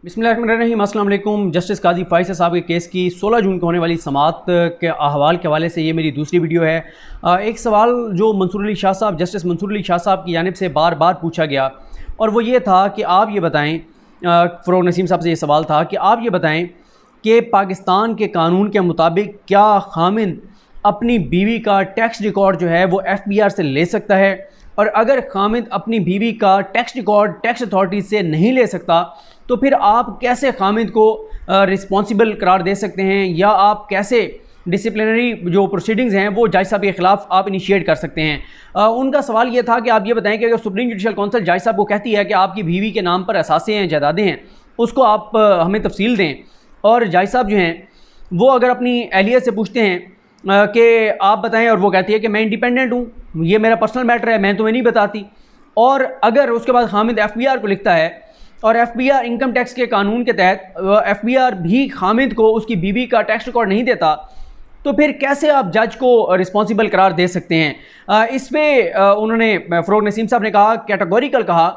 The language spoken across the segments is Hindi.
बिस्मिल्लाहिर्रहमानिर्रहीम। अस्सलाम वालेकुम। जस्टिस काजी फ़ाइज़ साहब के केस की 16 जून को होने वाली समाअत के अहवाल के हवाले से ये मेरी दूसरी वीडियो है। एक सवाल जो मंसूर अली शाह साहब, जस्टिस मंसूर अली शाह साहब की जानिब से बार बार पूछा गया और वो ये था कि आप ये बताएं, फ़रोग़ नसीम साहब से ये सवाल था कि आप ये बताएं कि पाकिस्तान के कानून के मुताबिक क्या खामिंद अपनी बीवी का टैक्स रिकॉर्ड जो है वो FBI से ले सकता है, और अगर खामिद अपनी बीवी का टैक्स रिकॉर्ड टैक्स अथॉरिटी से नहीं ले सकता तो फिर आप कैसे खामिद को रिस्पॉन्सिबल करार दे सकते हैं, या आप कैसे डिसिप्लिनरी जो प्रोसीडिंग्स हैं वो जज साहब के ख़िलाफ़ आप इनिशिएट कर सकते हैं। उनका सवाल ये था कि आप ये बताएं कि अगर सुप्रीम जुडिशल काउंसिल जज साहब को कहती है कि आपकी बीवी के नाम पर असासे हैं, जायदादें हैं, उसको आप हमें तफसील दें, और जज साहब जो हैं वो अगर अपनी एहलिया से पूछते हैं कि आप बताएं, और वो कहती है कि मैं इंडिपेंडेंट हूँ, ये मेरा पर्सनल मैटर है, मैं तुम्हें नहीं बताती, और अगर उसके बाद खामिद FBI को लिखता है और FBI इनकम टैक्स के कानून के तहत FBI भी खामिद को उसकी बीवी का टैक्स रिकॉर्ड नहीं देता, तो फिर कैसे आप जज को रिस्पॉन्सिबल करार दे सकते हैं। इस पर उन्होंने, फ़रोग़ नसीम साहब ने कहा, कैटेगोरिकल कहा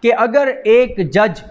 कि अगर एक जज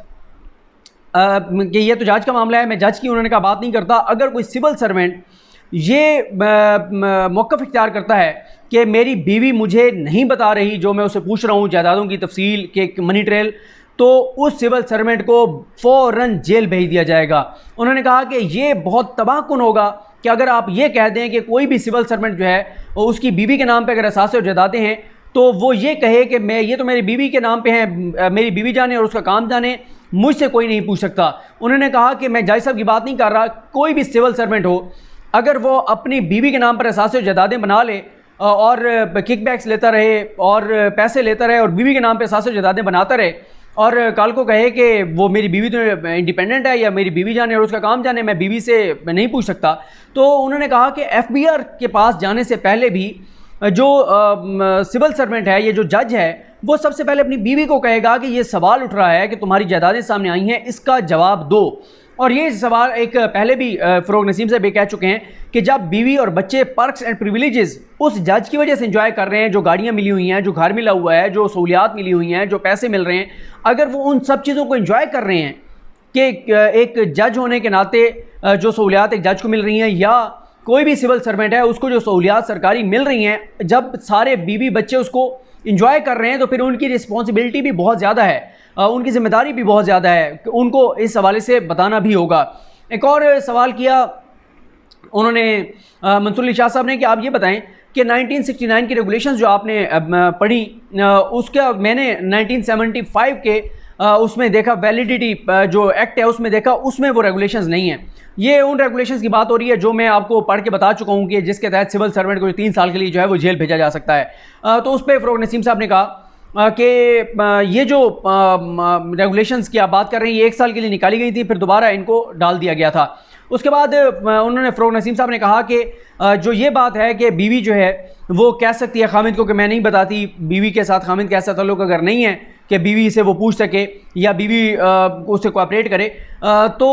कि ये तो जज का मामला है, मैं जज की उन्होंने कहा बात नहीं करता, अगर कोई सिविल सर्वेंट ये मौक़िफ़ इख्तियार करता है कि मेरी बीवी मुझे नहीं बता रही जो मैं उससे पूछ रहा हूँ जायदादों की तफसील के मनी ट्रेल, तो उस सिविल सर्वेंट को फ़ौरन जेल भेज दिया जाएगा। उन्होंने कहा कि ये बहुत तबाहकुन होगा कि अगर आप ये कह दें कि कोई भी सिविल सर्वेंट जो है उसकी बीवी के नाम पे अगर असासे और जायदादें हैं तो वो ये कहे कि मैं ये तो मेरी बीवी के नाम पे हैं, मेरी बीवी जाने और उसका काम जाने, मुझसे कोई नहीं पूछ सकता। उन्होंने कहा कि मैं जज साहब की बात नहीं कर रहा, कोई भी सिविल सर्वेंट हो अगर वो अपनी बीवी के नाम पर असासे और जायदादें बना ले और किकबैक्स लेता रहे और पैसे लेता रहे और बीवी के नाम पर असासे और जायदादें बनाता रहे और कल को कहे कि वो मेरी बीवी तो इंडिपेंडेंट है या मेरी बीवी जाने और उसका काम जाने, मैं बीवी से नहीं पूछ सकता, तो उन्होंने कहा कि FBI के पास जाने से पहले भी जो सिविल सर्वेंट है, ये जो जज है, वो सबसे पहले अपनी बीवी को कहेगा कि ये सवाल उठ रहा है कि तुम्हारी जायदादें सामने आई हैं, इसका जवाब दो। और ये सवाल एक पहले भी फ़रोग़ नसीम साहब ये कह चुके हैं कि जब बीवी और बच्चे पर्क्स एंड प्रिविलेजेस उस जज की वजह से एंजॉय कर रहे हैं, जो गाड़ियाँ मिली हुई हैं, जो घर मिला हुआ है, जो सहूलियात मिली हुई हैं, जो पैसे मिल रहे हैं, अगर वो उन सब चीज़ों को एंजॉय कर रहे हैं कि एक जज होने के नाते जो सहूलियात एक जज को मिल रही हैं या कोई भी सिविल सर्वेंट है उसको जो सहूलियात सरकारी मिल रही हैं, जब सारे बीवी बच्चे उसको इंजॉय कर रहे हैं तो फिर उनकी रिस्पॉन्सिबिलिटी भी बहुत ज़्यादा है, उनकी ज़िम्मेदारी भी बहुत ज़्यादा है, उनको इस हवाले से बताना भी होगा। एक और सवाल किया उन्होंने मंसूर अली शाह साहब ने कि आप ये बताएं कि 1969 की रेगुलेशंस जो आपने पढ़ी, उसका मैंने 1975 के उसमें देखा, वैलिडिटी जो एक्ट है उसमें देखा, उसमें वो रेगुलेशंस नहीं है। ये उन रेगुलेशंस की बात हो रही है जो मैं आपको पढ़ के बता चुका हूँ कि जिसके तहत सिविल सर्वेंट को 3 साल के लिए जो है वो जेल भेजा जा सकता है। तो उस पर फ़रोग़ नसीम साहब ने कहा कि ये जो रेगुलेशंस की आप बात कर रहे हैं ये 1 साल के लिए निकाली गई थी, फिर दोबारा इनको डाल दिया गया था। उसके बाद उन्होंने फ़रोग़ नसीम साहब ने कहा कि जो ये बात है कि बीवी जो है वो कह सकती है खामिद को कि मैं नहीं बताती, बीवी के साथ खामिद का ऐसा ताल्लुक़ अगर नहीं है कि बीवी से वो पूछ सके या बीवी उससे कोऑपरेट करे, तो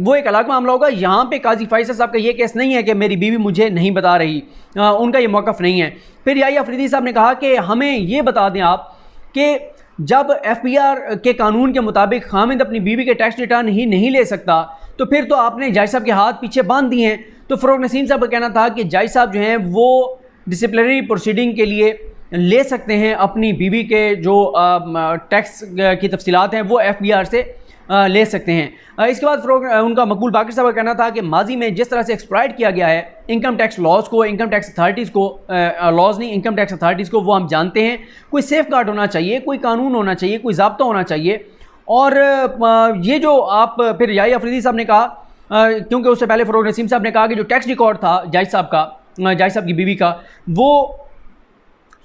वो एक अलग मामला होगा। यहाँ पे काजी फ़ाइज़ साहब का ये केस नहीं है कि मेरी बीवी मुझे नहीं बता रही, उनका ये मौक़िफ़ नहीं है। फिर याहिया अफरीदी साहब ने कहा कि हमें ये बता दें आप कि जब FBI के कानून के मुताबिक खामिद अपनी बीवी के टैक्स रिटर्न ही नहीं ले सकता तो फिर तो आपने जज साहब के हाथ पीछे बांध दिए हैं। तो फ़रोग़ नसीम साहब का कहना था कि जज साहब जो हैं वो डिसिप्लिनरी प्रोसीडिंग के लिए ले सकते हैं अपनी बीवी के जो टैक्स की तफसीलात हैं वो FBI से ले सकते हैं। इसके बाद उनका मकबूल बाकर साहब का कहना था कि माजी में जिस तरह से एक्सप्लॉइट किया गया है इनकम टैक्स लॉज को, इनकम टैक्स अथॉरिटीज़ को, लॉज नहीं इनकम टैक्स अथॉरिटीज़ को, वो हम जानते हैं। कोई सेफ गार्ड होना चाहिए, कोई कानून होना चाहिए, कोई ज़ाब्ता होना चाहिए। और ये जो आप फिर याहिया अफरीदी साहब ने कहा, क्योंकि उससे पहले फ़रोग़ नसीम साहब ने कहा कि जो टैक्स रिकॉर्ड था जज साहब का, जज साहब की बीवी का, वो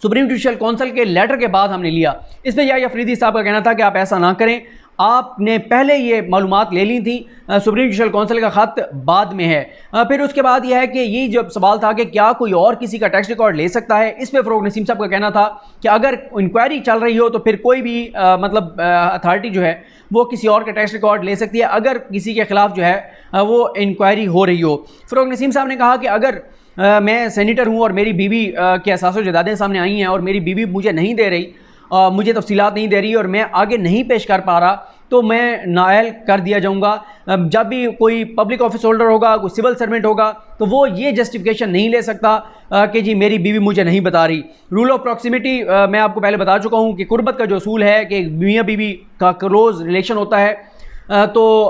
सुप्रीम जुडिशल काउंसिल के लेटर के बाद हमने लिया। इस पर याहिया अफरीदी साहब का कहना था कि आप ऐसा ना करें, आपने पहले ये मालूमात ले ली थी, सुप्रीम जुडिशल काउंसिल का ख़त बाद में है। फिर उसके बाद यह है कि ये जब सवाल था कि क्या कोई और किसी का टैक्स रिकॉर्ड ले सकता है, इस पर फ़रोग़ नसीम साहब का कहना था कि अगर इंक्वायरी चल रही हो तो फिर कोई भी मतलब अथॉरिटी जो है वो किसी और का टैक्स रिकॉर्ड ले सकती है अगर किसी के ख़िलाफ़ जो है वो इंक्वायरी हो रही हो। फ़रोग़ नसीम साहब ने कहा कि अगर मैं सेनेटर हूँ और मेरी बीवी के असासे जायदादें सामने आई हैं और मेरी बीवी मुझे नहीं दे रही, मुझे तफसीलात नहीं दे रही और मैं आगे नहीं पेश कर पा रहा, तो मैं नाअहल कर दिया जाऊंगा। जब भी कोई पब्लिक ऑफिस होल्डर होगा, कोई सिविल सर्वेंट होगा, तो वो ये जस्टिफिकेशन नहीं ले सकता कि जी मेरी बीवी मुझे नहीं बता रही। रूल ऑफ प्रॉक्सिमिटी मैं आपको पहले बता चुका हूँ कि कुर्बत का जो असूल है कि मियाँ बीवी का क्लोज रिलेशन होता है, तो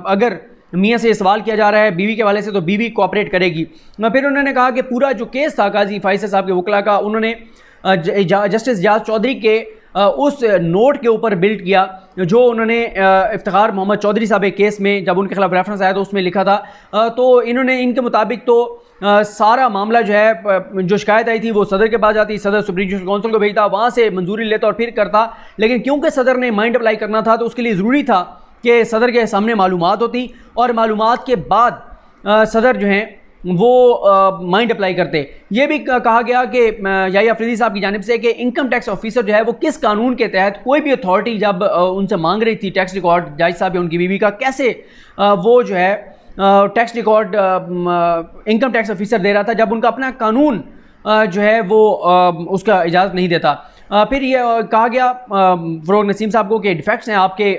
अगर मियाँ से सवाल किया जा रहा है बीवी के हवाले से तो बीवी कोऑपरेट करेगी। फिर उन्होंने कहा कि पूरा जो केस था काजी फाइज़ साहब के वकला का, उन्होंने जस्टिस इजाज़ चौधरी के उस नोट के ऊपर बिल्ड किया जो उन्होंने इफ्तिखार मोहम्मद चौधरी साहब के केस में जब उनके खिलाफ रेफरेंस आया तो उसमें लिखा था। तो इन्होंने इनके मुताबिक तो सारा मामला जो है, जो शिकायत आई थी वो सदर के पास जाती, सदर सुप्रीम जुडिशल काउंसिल को भेजता, वहाँ से मंजूरी लेता और फिर करता। लेकिन क्योंकि सदर ने माइंड अप्लाई करना था तो उसके लिए ज़रूरी था कि सदर के सामने मालूमात होती और मालूमात के बाद सदर जो हैं वो माइंड अप्लाई करते। ये भी कहा गया कि याहिया अफरीदी साहब की जानिब से कि इनकम टैक्स ऑफिसर जो है वो किस कानून के तहत कोई भी अथॉरिटी जब उनसे मांग रही थी टैक्स रिकॉर्ड जज साहब या उनकी बीवी का, कैसे वो जो है tax record income tax officer दे रहा था जब उनका अपना कानून जो है वो उसका इजाज़त नहीं देता। फिर ये कहा गया फ़रोग नसीम साहब को कि डिफेक्ट्स हैं आपके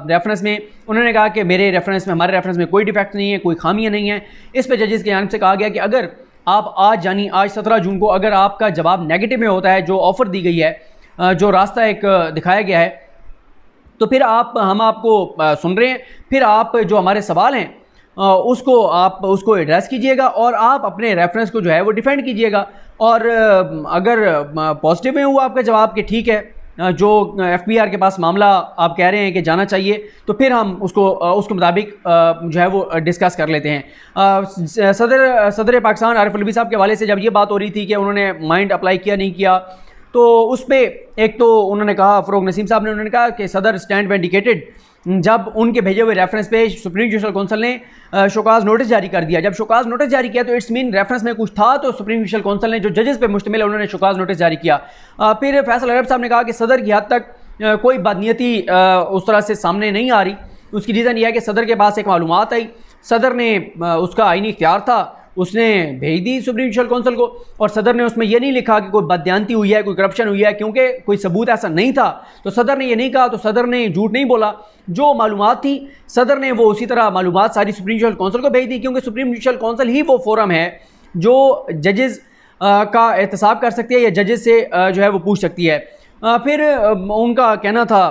रेफरेंस में। उन्होंने कहा कि मेरे रेफरेंस में, हमारे रेफरेंस में कोई डिफेक्ट नहीं है, कोई खामियां नहीं है। इस पर जजेस की जानिब से कहा गया कि अगर आप आज यानी आज 17 जून को अगर आपका जवाब नेगेटिव में होता है, जो ऑफ़र दी गई है, जो रास्ता एक दिखाया गया है, तो फिर हम आपको सुन रहे हैं, फिर आप जो हमारे सवाल हैं उसको एड्रेस कीजिएगा और आप अपने रेफरेंस को जो है वो डिफेंड कीजिएगा। और अगर पॉजिटिव में हुआ आपका जवाब कि ठीक है, जो एफबीआर के पास मामला आप कह रहे हैं कि जाना चाहिए, तो फिर हम उसके मुताबिक जो है वो डिस्कस कर लेते हैं। सदर पाकिस्तान आरिफ अलवी साहब के हवाले से जब ये बात हो रही थी कि उन्होंने माइंड अप्लाई किया नहीं किया, तो उस पर एक तो उन्होंने कहा, फ़रोग नसीम साहब ने उन्होंने कहा कि सदर स्टैंड विंडिकेटेड जब उनके भेजे हुए रेफरेंस पे सुप्रीम जुडिशल काउंसिल ने शोकाज नोटिस जारी कर दिया। जब शोकाज नोटिस जारी किया तो इट्स मीन रेफरेंस में कुछ था, तो सुप्रीम जुडिशल काउंसिल ने जो जजेस पे मुश्तमिल है उन्होंने शोकाज नोटिस जारी किया। फिर फैसल अरब साहब ने कहा कि सदर की हद तक कोई बदनीयती उस तरह से सामने नहीं आ रही। उसकी रीज़न यह है कि सदर के पास एक मालूमात आई, सदर ने उसका आईनी इख्तियार था, उसने भेज दी सुप्रीम जुडिशल काउंसिल को, और सदर ने उसमें यह नहीं लिखा कि कोई बदयांती हुई है, कोई करप्शन हुई है, क्योंकि कोई सबूत ऐसा नहीं था। तो सदर ने यह नहीं कहा, तो सदर ने झूठ नहीं बोला। जो मालूमात थी सदर ने वो उसी तरह मालूमात सारी सुप्रीम जुडिशल काउंसिल को भेज दी, क्योंकि सुप्रीम जुडिशल काउंसिल ही वो फोरम है जो जजेस का एहतसाब कर सकती है या जजेस से जो है वो पूछ सकती है। फिर उनका कहना था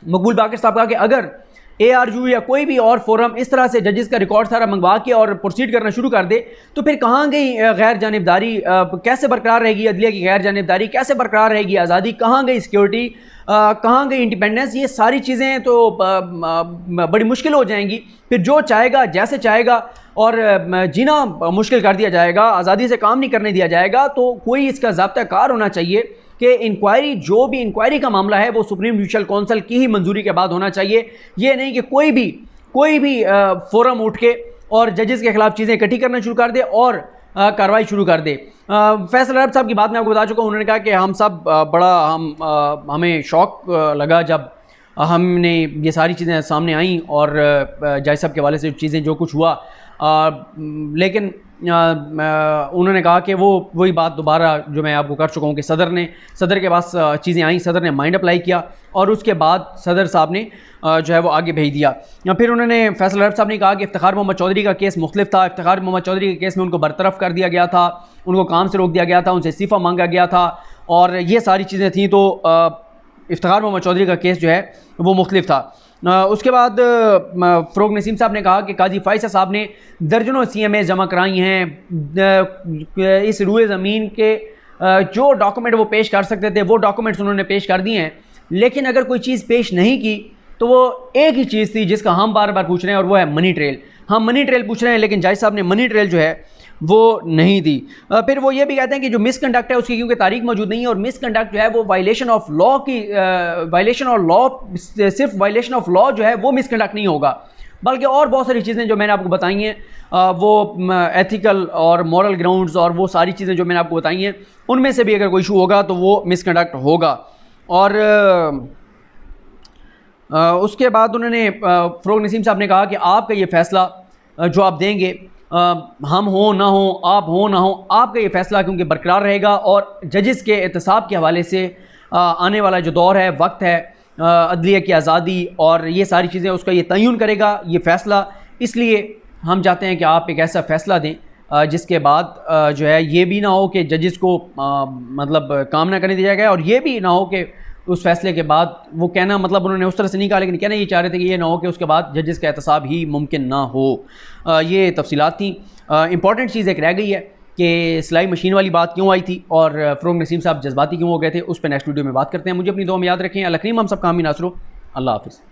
मकबूल बाकर साहब का कि अगर ARU या कोई भी और फोरम इस तरह से जजेस का रिकॉर्ड सारा मंगवा के और प्रोसीड करना शुरू कर दे तो फिर कहाँ गई गैर जानिबदारी, कैसे बरकरार रहेगी अदलिया की गैर जानिबदारी, कैसे बरकरार रहेगी आज़ादी, कहाँ गई सिक्योरिटी, कहाँ गई इंडिपेंडेंस। ये सारी चीज़ें तो बड़ी मुश्किल हो जाएंगी। फिर जो चाहेगा जैसे चाहेगा और जीना मुश्किल कर दिया जाएगा, आज़ादी से काम नहीं करने दिया जाएगा। तो कोई इसका ज़ाब्ता कार होना चाहिए कि इंक्वायरी, जो भी इंक्वायरी का मामला है वो सुप्रीम जुडिशल काउंसिल की ही मंजूरी के बाद होना चाहिए। ये नहीं कि कोई भी फोरम उठ के और जजेस के खिलाफ चीज़ें इकट्ठी करना शुरू कर दे और कार्रवाई शुरू कर दे। फैसल अरब साहब की बात मैं आपको बता चुका हूँ। उन्होंने कहा कि हम सब हमें शौक लगा जब हमने ये सारी चीज़ें सामने आईं और जज साहब के हवाले से चीज़ें जो कुछ हुआ, लेकिन उन्होंने कहा कि वो वही बात दोबारा जो मैं आपको कर चुका हूँ कि सदर के पास चीज़ें आई, सदर ने माइंड अप्लाई किया और उसके बाद सदर साहब ने जो है वो आगे भेज दिया। फिर उन्होंने फैसल अरब साहब ने कहा कि इफ्तिखार मोहम्मद चौधरी का केस मुख्तलिफ था। इफ्तिखार मोहम्मद चौधरी के केस में उनको बरतरफ कर दिया गया था, उनको काम से रोक दिया गया था, उनसे इस्तीफ़ा मांगा गया था और ये सारी चीज़ें थी। तो इफ्तिखार मोहम्मद चौधरी का केस जो है वो मुख्तलिफ था। उसके बाद फ़रोग नसीम साहब ने कहा कि काजी फाइज़ साहब ने दर्जनों CMA जमा कराई हैं। इस रूए ज़मीन के जो डॉक्यूमेंट वो पेश कर सकते थे वो डॉक्यूमेंट्स उन्होंने पेश कर दिए हैं, लेकिन अगर कोई चीज़ पेश नहीं की तो वो एक ही चीज़ थी जिसका हम बार बार पूछ रहे हैं और वो है मनी ट्रेल। हम मनी ट्रेल पूछ रहे हैं लेकिन जज साहब ने मनी ट्रेल जो है वो नहीं दी। फिर वो ये भी कहते हैं कि जो मिसकंडक्ट है उसकी क्योंकि तारीख मौजूद नहीं है और मिसकंडक्ट जो है वो वायलेशन ऑफ लॉ की सिर्फ वायलेशन ऑफ लॉ जो है वो मिसकंडक्ट नहीं होगा, बल्कि और बहुत सारी चीज़ें जो मैंने आपको बताई हैं वो एथिकल और मॉरल ग्राउंड्स और वो सारी चीज़ें जो मैंने आपको बताई हैं उनमें से भी अगर कोई इशू होगा तो वो मिसकंडक्ट होगा। और उसके बाद उन्होंने फ़रोग नसीम साहब ने कहा कि आपका ये फ़ैसला जो आप देंगे, हम हो ना हो, आप हो ना हो, आपका ये फ़ैसला क्योंकि बरकरार रहेगा और जजेस के एहतसाब के हवाले से आने वाला जो दौर है, वक्त है, अदलिया की आज़ादी और ये सारी चीज़ें उसका ये तयन करेगा ये फ़ैसला। इसलिए हम चाहते हैं कि आप एक ऐसा फ़ैसला दें जिसके बाद जो है ये भी ना हो कि जजेस को मतलब काम ना करने दिया गया, और ये भी ना हो कि उस फैसले के बाद वो कहना, मतलब उन्होंने उस तरह से नहीं कहा लेकिन कहना ये चाह रहे थे कि ये ना हो कि उसके बाद जजेस का एहतसाब ही मुमकिन ना हो। ये तफसीलात थी। इंपॉर्टेंट चीज़ एक रह गई है कि सिलाई मशीन वाली बात क्यों आई थी और फ़रोग नसीम साहब जज्बाती क्यों हो गए थे, उस पर नेक्स्ट वीडियो में बात करते हैं। मुझे अपनी दुआ में याद रखें। अल्लाह करीम हम सब काम ही नासरो। अल्लाह हाफ़िज़।